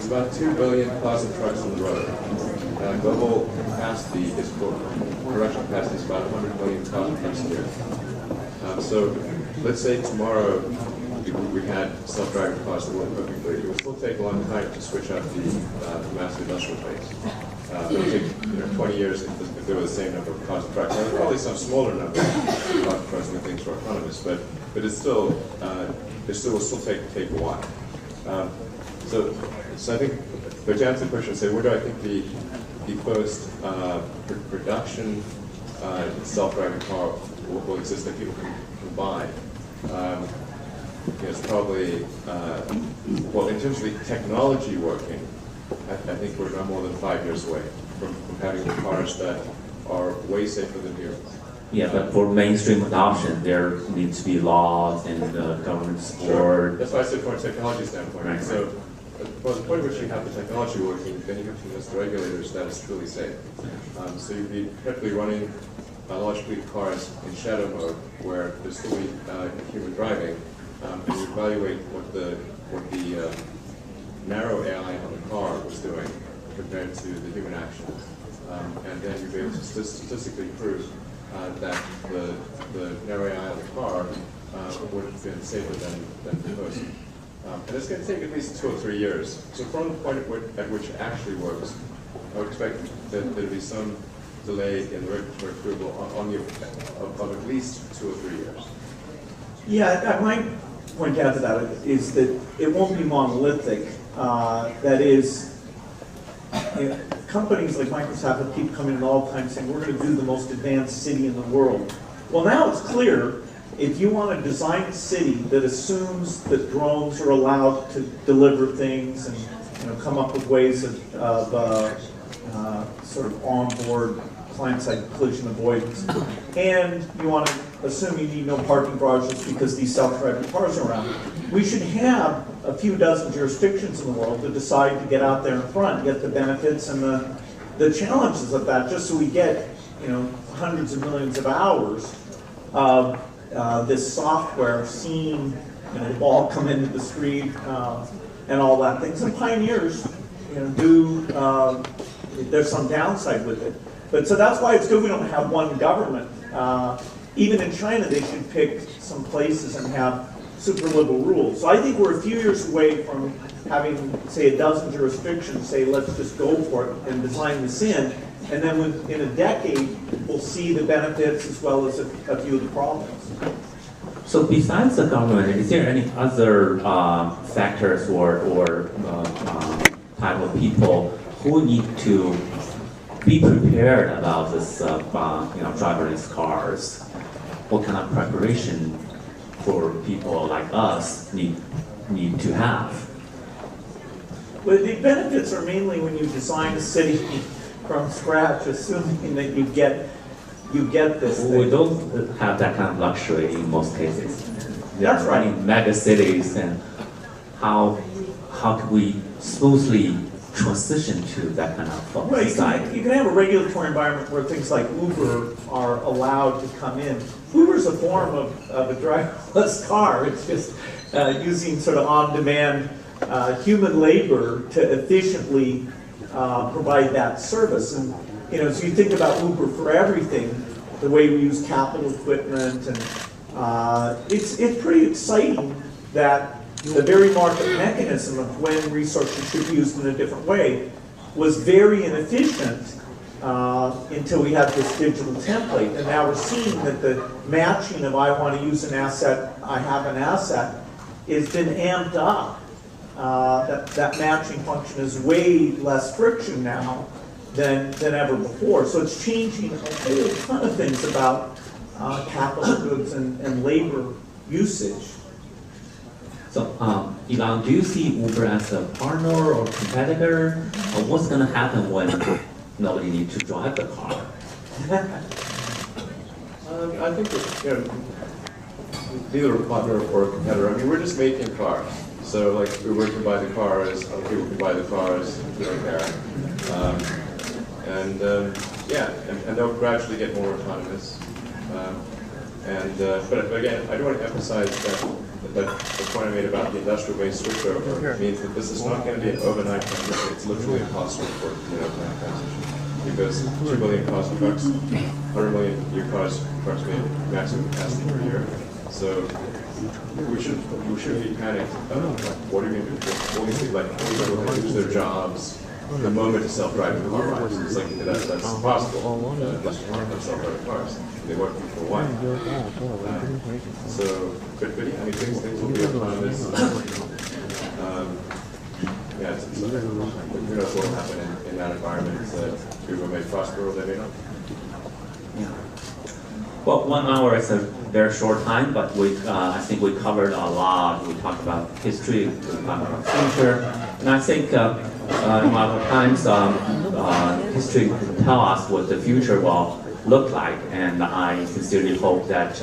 about 2 billion cars and trucks on the road. Global capacity is production capacity is about 100 million cars and trucks a year. So let's say tomorrow we had self-driving cars that work perfectly. It would still take a long time to switch out the massive industrial base. It would take 20 years if there were the same number of cars and trucks. There's probably some smaller number of cars and trucks when things were autonomous, but it's still will still take a while. So I think, but to answer the question, say where do I think the first production self-driving car will exist that people can buy? it's probably, well, in terms of the technology working, I think we're not more than 5 years away from having cars that are way safer than humans. Yeah, but for mainstream adoption, there needs to be laws and government support. Sure. That's why I said from a technology standpoint. Right. So, from the point at which you have the technology working, then you have to convince the regulators that it's truly safe. So you'd be effectively running a large fleet of cars in shadow mode, where there's still human driving, and you evaluate what the narrow AI on the car was doing compared to the human actions, and then you'd be able to statistically prove that the narrow AI on the car would have been safer than the person. And it's going to take at least 2 or 3 years. So from the point at which it actually works, I would expect that there'd be some delay in the regulatory approval of at least 2 or 3 years. Yeah, I might point out to that is that it won't be monolithic. That is, companies like Microsoft keep coming in all the time saying, we're going to do the most advanced city in the world. Well, now it's clear, if you want to design a city that assumes that drones are allowed to deliver things and come up with ways of sort of onboard client-side collision avoidance, and you want to assume you need no parking garages because these self-driving cars are around, we should have a few dozen jurisdictions in the world that decide to get out there in front, get the benefits and the challenges of that, just so we get hundreds of millions of hours of this software seeing the ball come into the street and all that thing. Some pioneers there's some downside with it. But so that's why it's good we don't have one government. Even in China, they should pick some places and have super liberal rules. So I think we're a few years away from having, say, a dozen jurisdictions say, let's just go for it and design this in. And then in a decade, we'll see the benefits as well as a few of the problems. So besides the government, is there any other factors or type of people who need to be prepared about this, driverless cars? What kind of preparation for people like us need to have? Well, the benefits are mainly when you design a city from scratch, assuming that you get this thing. We don't have that kind of luxury in most cases. That's right. In mega cities, and how can we smoothly transition to that kind of society? You can have a regulatory environment where things like Uber are allowed to come in. Uber's a form of a driverless car. It's just using sort of on-demand human labor to efficiently provide that service. And as you think about Uber for everything, the way we use capital equipment, and it's pretty exciting that the very market mechanism of when resources should be used in a different way was very inefficient until we had this digital template. And now we're seeing that the matching of I want to use an asset, I have an asset, has been amped up. That matching function is way less friction now than ever before. So it's changing a whole ton of things about capital goods and labor usage. So, Elon, do you see Uber as a partner or competitor? Or what's going to happen when nobody needs to drive the car? I think that, neither a partner or a competitor. I mean, we're just making cars. So, like, Uber can buy the cars, other people can buy the cars, we don't care. And they'll gradually get more autonomous. But again, I do want to emphasize that the point I made about the industrial-based switchover means that this is not going to be an overnight transition. It's literally impossible for overnight transition. Because 2 billion cars and trucks, 100 million new cars approximately maximum capacity per year. So we should be panicked about what are we going to do? All these things like people are going to lose their jobs the moment a self-driving car arrives. It's like that's impossible. Unless you have self-driving cars. They work for a while. But I mean, things will be autonomous. Who knows what will happen in that environment? People may prosper or they may not. Yeah. Well, 1 hour is a very short time, but I think we covered a lot. We talked about history, we talked about future, and I think in a lot of times history can tell us what the future will look like, and I sincerely hope that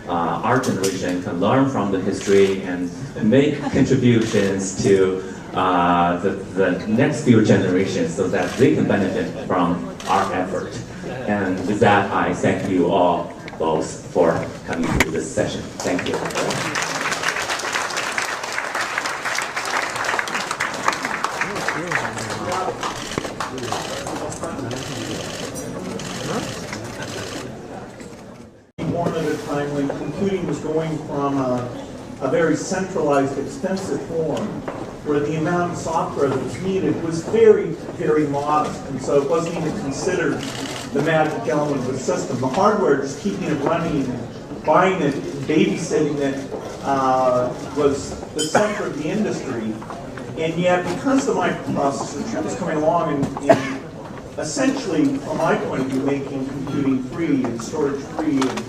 our generation can learn from the history and make contributions to the next few generations so that they can benefit from our effort. And with that, I thank you all both for coming to this session. Thank you. Born at a time when computing was going from a very centralized, expensive form, where the amount of software that was needed was very, very modest, and so it wasn't even considered the magic element of the system. The hardware, just keeping it running, buying it, babysitting it, was the center of the industry. And yet, because the microprocessor chip was coming along and essentially, from my point of view, making computing free and storage free and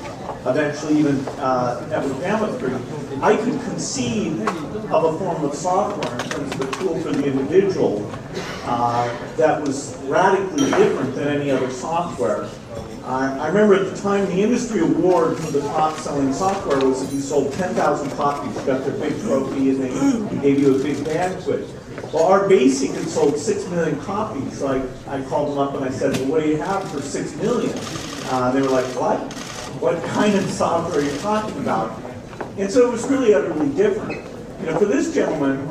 eventually even network bandwidth free, I could conceive of a form of software in terms of a tool for the individual that was radically different than any other software. I remember at the time the industry award for the top selling software was if you sold 10,000 copies, you got their big trophy and they gave you a big banquet. Well, our BASIC had sold 6 million copies, so I called them up and I said, well, what do you have for 6 million? They were like, what? What kind of software are you talking about? And so it was really utterly different. You know, for this gentleman,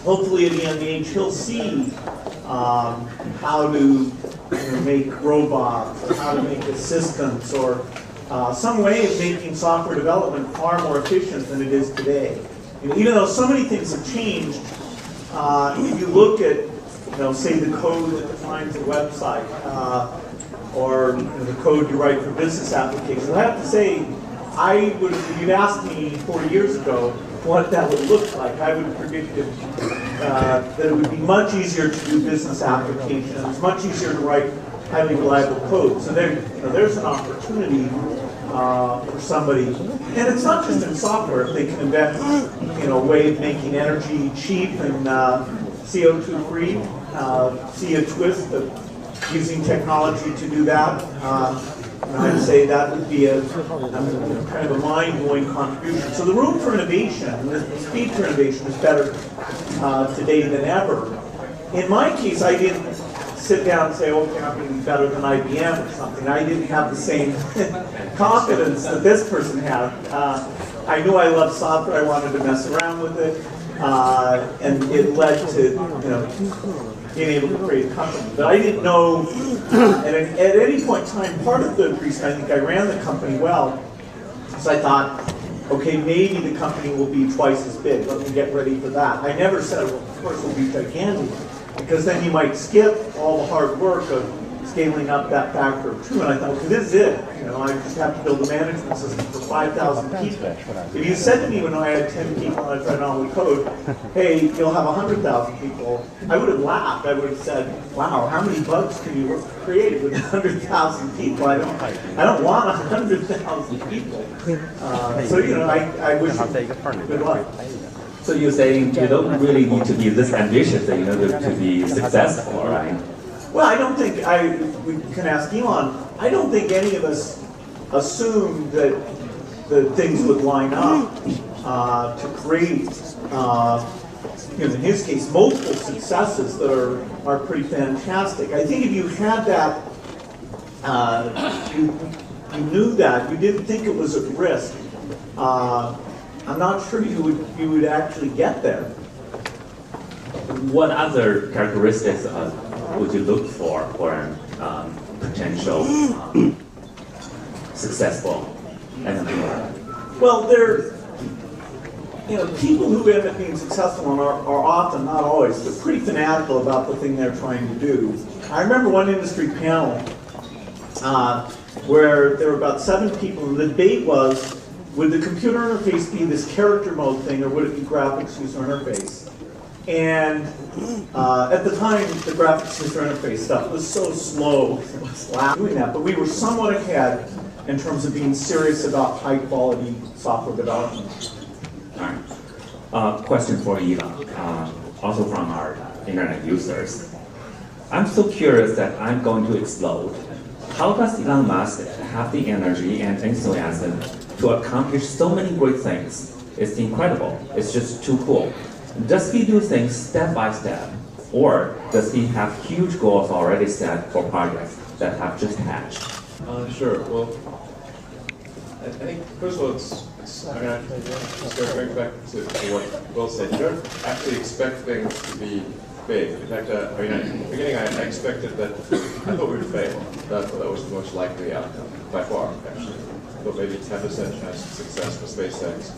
hopefully at a young age, he'll see how to make robots, or how to make assistants, or some way of making software development far more efficient than it is today. You know, even though so many things have changed, if you look at, say the code that defines a website, or the code you write for business applications, I have to say, if you'd asked me 40 years ago what that would look like, I would have predicted that it would be much easier to do business applications, much easier to write highly reliable code. So there's an opportunity for somebody, and it's not just in software. If they can invent, a way of making energy cheap and CO2 free, see a twist of using technology to do that. I'd say that would be a kind of a mind-blowing contribution. So the room for innovation, the speed for innovation is better today than ever. In my case, I didn't sit down and say, okay, I'm going to be better than IBM or something. I didn't have the same confidence that this person had. I knew I loved software. I wanted to mess around with it. And it led to, being able to create a company. But I didn't know, at any point in time, part of the reason I think I ran the company well, is I thought, okay, maybe the company will be twice as big. Let me get ready for that. I never said, well, of course, it will be gigantic, because then you might skip all the hard work of scaling up that factor of 2. And I thought, okay, this is it. I just have to build a management system for 5,000 people. If you said to me when I had 10 people and I was writing all the code, hey, you'll have 100,000 people, I would have laughed. I would have said, wow, how many bugs can you create with 100,000 people? I don't want 100,000 people. So, I wish you good luck. So you're saying you don't really need to be this ambitious in order to be successful, right? Well, I don't think, we can ask Elon, I don't think any of us assumed that things would line up to create, in his case, multiple successes that are pretty fantastic. I think if you had that, you knew that, you didn't think it was at risk, I'm not sure you would actually get there. What other characteristics would you look for a potential successful entrepreneur? Well, people who end up being successful are often, not always, but pretty fanatical about the thing they're trying to do. I remember one industry panel where there were about 7 people, and the debate was, would the computer interface be this character mode thing, or would it be graphics user interface? And at the time, the graphics user interface stuff was so slow, it was doing that, but we were somewhat ahead in terms of being serious about high quality software development. All right. Question for Elon, also from our internet users. I'm so curious that I'm going to explode. How does Elon Musk have the energy and enthusiasm to accomplish so many great things? It's incredible. It's just too cool. Does he do things step by step? Or does he have huge goals already set for projects that have just hatched? Sure. Well, I think first of all, I'm going to just go right back to what Will said. You don't actually expect things to be big. In fact, I mean, in the beginning, I expected that I thought we would fail. That was the most likely outcome by far. Actually, I thought maybe 10% chance of success for SpaceX,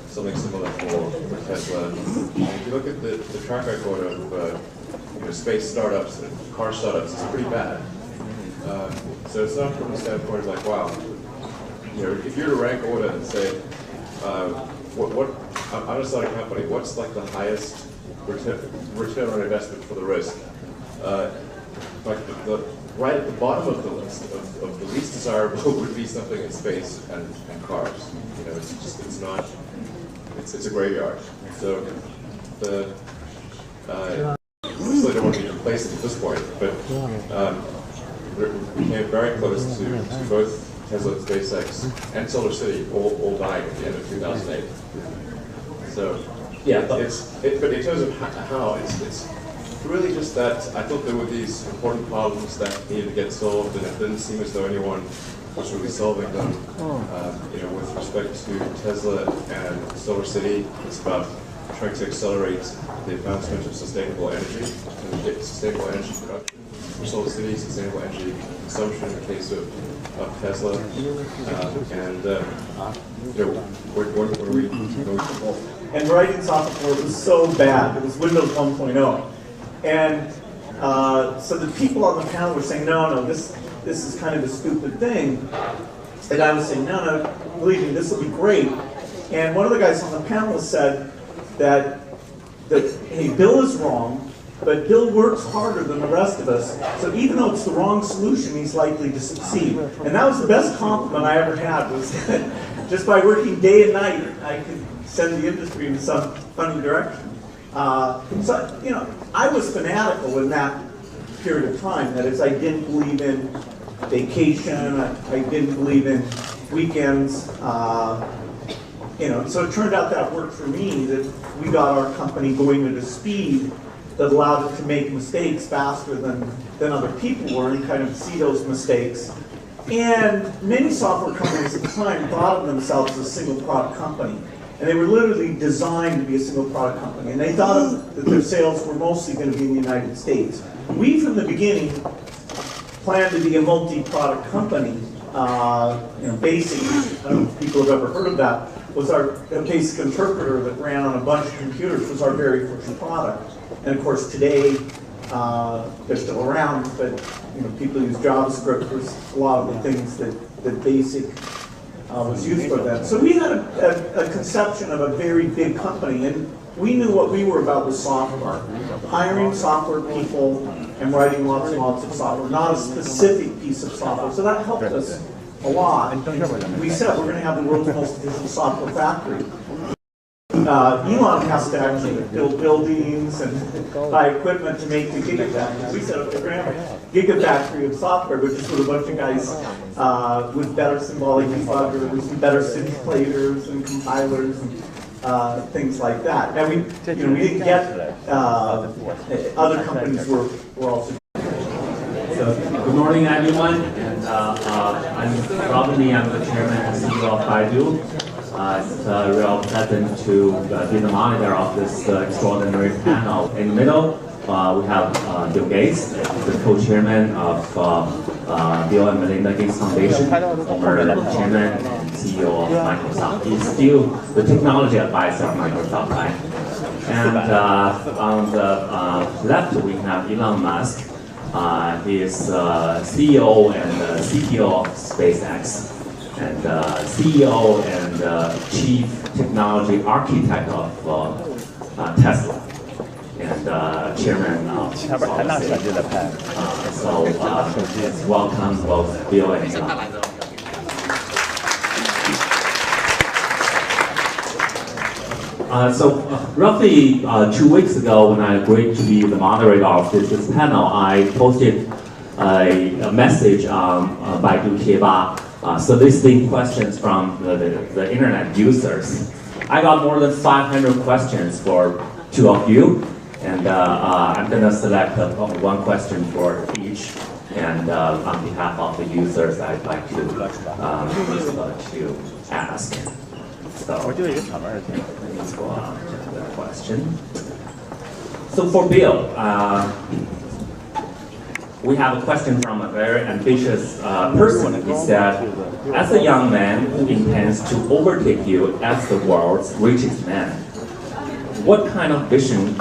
something similar for Tesla. If you look at the track record of space startups and car startups, it's pretty bad. So it's not from the standpoint of like, wow, if you were to rank order and say, I'm going to start a company, what's like the highest return on investment for the risk? Like right at the bottom of the list of the least desirable would be something in space and cars. It's a graveyard. So obviously I don't want to be complacent at this point, but we came very close to both Tesla, SpaceX, and Solar City all dying at the end of 2008. So yeah, but in terms of how, it's really just that I thought there were these important problems that needed to get solved, and it didn't seem as though anyone was really solving them. With respect to Tesla and Solar City, it's about trying to accelerate the advancement of sustainable energy and get sustainable energy production. For Solar City, sustainable energy consumption in the case of Tesla, what are we going to? And writing software was so bad. It was Windows 1.0. And so the people on the panel were saying, no, this is kind of a stupid thing. And I was saying, no, believe me, this will be great. And one of the guys on the panel said that hey, Bill is wrong, but Bill works harder than the rest of us. So even though it's the wrong solution, he's likely to succeed. And that was the best compliment I ever had, was that just by working day and night, I could send the industry in some funny direction. So, I was fanatical in that period of time. That is, I didn't believe in vacation. I didn't believe in weekends. So it turned out that worked for me, that we got our company going at a speed that allowed it to make mistakes faster than other people were and kind of see those mistakes. And many software companies at the time thought of themselves as a single product company. And they were literally designed to be a single product company. And they thought that their sales were mostly going to be in the United States. We, from the beginning, planned to be a multi-product company. BASIC, I don't know if people have ever heard of that, was our BASIC interpreter that ran on a bunch of computers, was our very first product. And of course, today, they're still around, but people use JavaScript for a lot of the things that BASIC was used for that. So we had a conception of a very big company, and we knew what we were about was software. Hiring software people and writing lots and lots of software, not a specific piece of software. So that helped us a lot. We said we're going to have the world's most efficient software factory. Elon has to actually build buildings and buy equipment to make the gigafactory. We said, okay, we're going to have a gigafactory of software, which is with a bunch of guys with better symbolic debuggers and better simulators and compilers and things like that. And we didn't get other companies were also. So, good morning, everyone. And I'm the chairman and CEO of Baidu. It's a real pleasant to be the monitor of this extraordinary panel. In the middle, we have Bill Gates, the co-chairman of Bill and Melinda Gates Foundation, former chairman and CEO of Microsoft. He's still the technology advisor of Microsoft, right? And on the left, we have Elon Musk. He is CEO and CTO of SpaceX, and CEO and Chief Technology Architect of Tesla. And chairman of So let's welcome both Bill and Elon. Roughly 2 weeks ago, when I agreed to be the moderator of this panel, I posted a message on Baidu Tieba soliciting questions from the internet users. I got more than 500 questions for 2 of you, and I'm going to select one question for each. And on behalf of the users, I'd like to ask. So, let me go on to the question. So for Bill, we have a question from a very ambitious person. He said, as a young man who intends to overtake you as the world's richest man, what kind of vision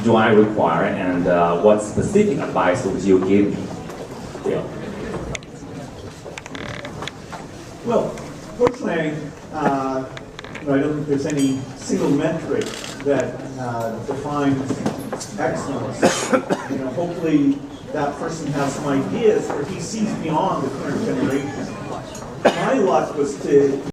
do I require, and what specific advice would you give me? Bill. Well, fortunately, I don't think there's any single metric that defines excellence. Hopefully that person has some ideas, or he sees beyond the current generation. My luck was to